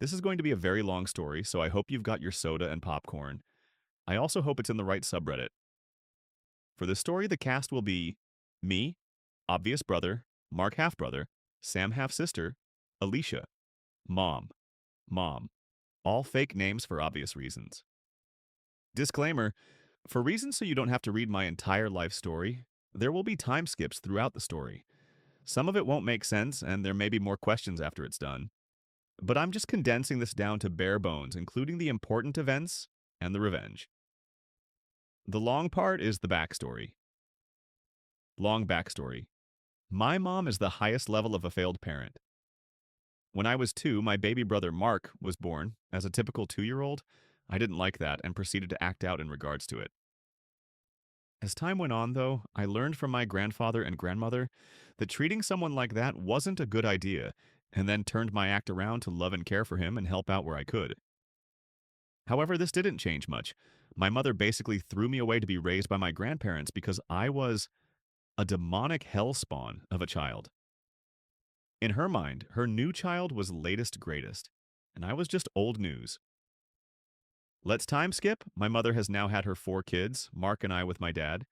This is going to be a very long story, so I hope you've got your soda and popcorn. I also hope it's in the right subreddit. For this story, the cast will be me, obvious brother, Mark half brother, Sam half sister, Alicia, mom. All fake names for obvious reasons. Disclaimer: for reasons so you don't have to read my entire life story, there will be time skips throughout the story. Some of it won't make sense, and there may be more questions after it's done. But I'm just condensing this down to bare bones, including the important events and the revenge. The long part is the backstory. Long backstory. My mom is the highest level of a failed parent. When I was 2, my baby brother Mark was born. As a typical 2-year-old, I didn't like that and proceeded to act out in regards to it. As time went on, though, I learned from my grandfather and grandmother that treating someone like that wasn't a good idea, and then turned my act around to love and care for him and help out where I could. However, this didn't change much. My mother basically threw me away to be raised by my grandparents because I was a demonic hellspawn of a child. In her mind, her new child was latest greatest, and I was just old news. Let's time skip. My mother has now had her 4 kids, Mark and I with my dad,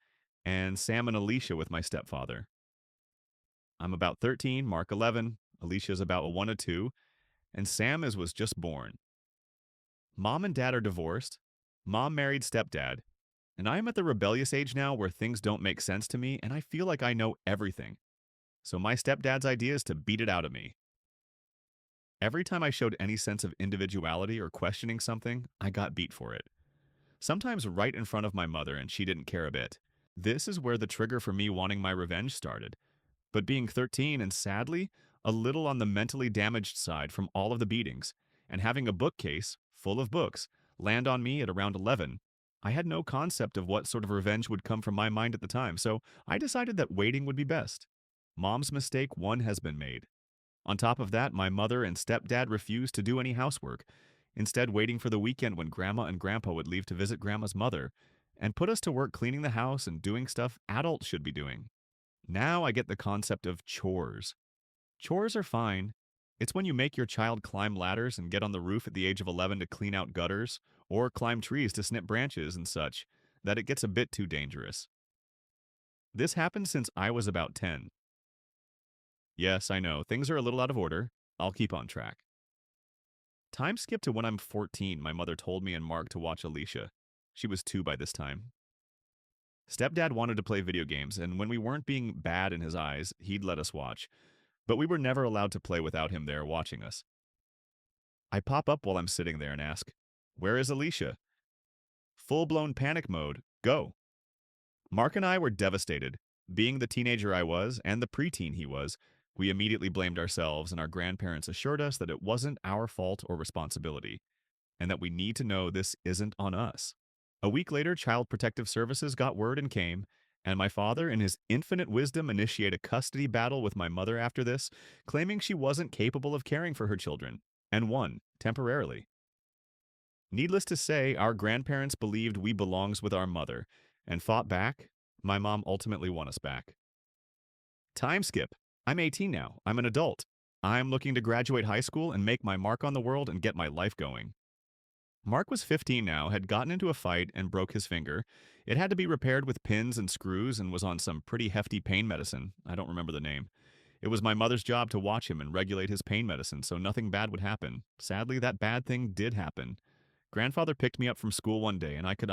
and Sam and Alicia with my stepfather. I'm about 13, Mark 11, Alicia's about a 1 or 2, and Sam was just born. Mom and dad are divorced. Mom married stepdad, and I am at the rebellious age now where things don't make sense to me and I feel like I know everything. So my stepdad's idea is to beat it out of me. Every time I showed any sense of individuality or questioning something, I got beat for it. Sometimes right in front of my mother, and she didn't care a bit. This is where the trigger for me wanting my revenge started. But being 13 and sadly, a little on the mentally damaged side from all of the beatings, and having a bookcase full of books land on me at around 11, I had no concept of what sort of revenge would come from my mind at the time, so I decided that waiting would be best. Mom's mistake 1 has been made. On top of that, my mother and stepdad refused to do any housework, instead waiting for the weekend when Grandma and Grandpa would leave to visit Grandma's mother, and put us to work cleaning the house and doing stuff adults should be doing. Now I get the concept of chores. Chores are fine. It's when you make your child climb ladders and get on the roof at the age of 11 to clean out gutters, or climb trees to snip branches and such, that it gets a bit too dangerous. This happened since I was about 10. Yes, I know, things are a little out of order. I'll keep on track. Time skip to when I'm 14, my mother told me and Mark to watch Alicia. She was 2 by this time. Stepdad wanted to play video games, and when we weren't being bad in his eyes, he'd let us watch. But we were never allowed to play without him there watching us. I pop up while I'm sitting there and ask, "Where is Alicia?" Full-blown panic mode, go. Mark and I were devastated. Being the teenager I was, and the preteen he was, we immediately blamed ourselves, and our grandparents assured us that it wasn't our fault or responsibility, and that we need to know this isn't on us. A week later, Child Protective Services got word and came, and my father, in his infinite wisdom, initiated a custody battle with my mother after this, claiming she wasn't capable of caring for her children, and won, temporarily. Needless to say, our grandparents believed we belongs with our mother, and fought back. My mom ultimately won us back. Time skip. I'm 18 now. I'm an adult. I'm looking to graduate high school and make my mark on the world and get my life going. Mark was 15 now, had gotten into a fight and broke his finger. It had to be repaired with pins and screws and was on some pretty hefty pain medicine. I don't remember the name. It was my mother's job to watch him and regulate his pain medicine so nothing bad would happen. Sadly, that bad thing did happen. Grandfather picked me up from school one day and I could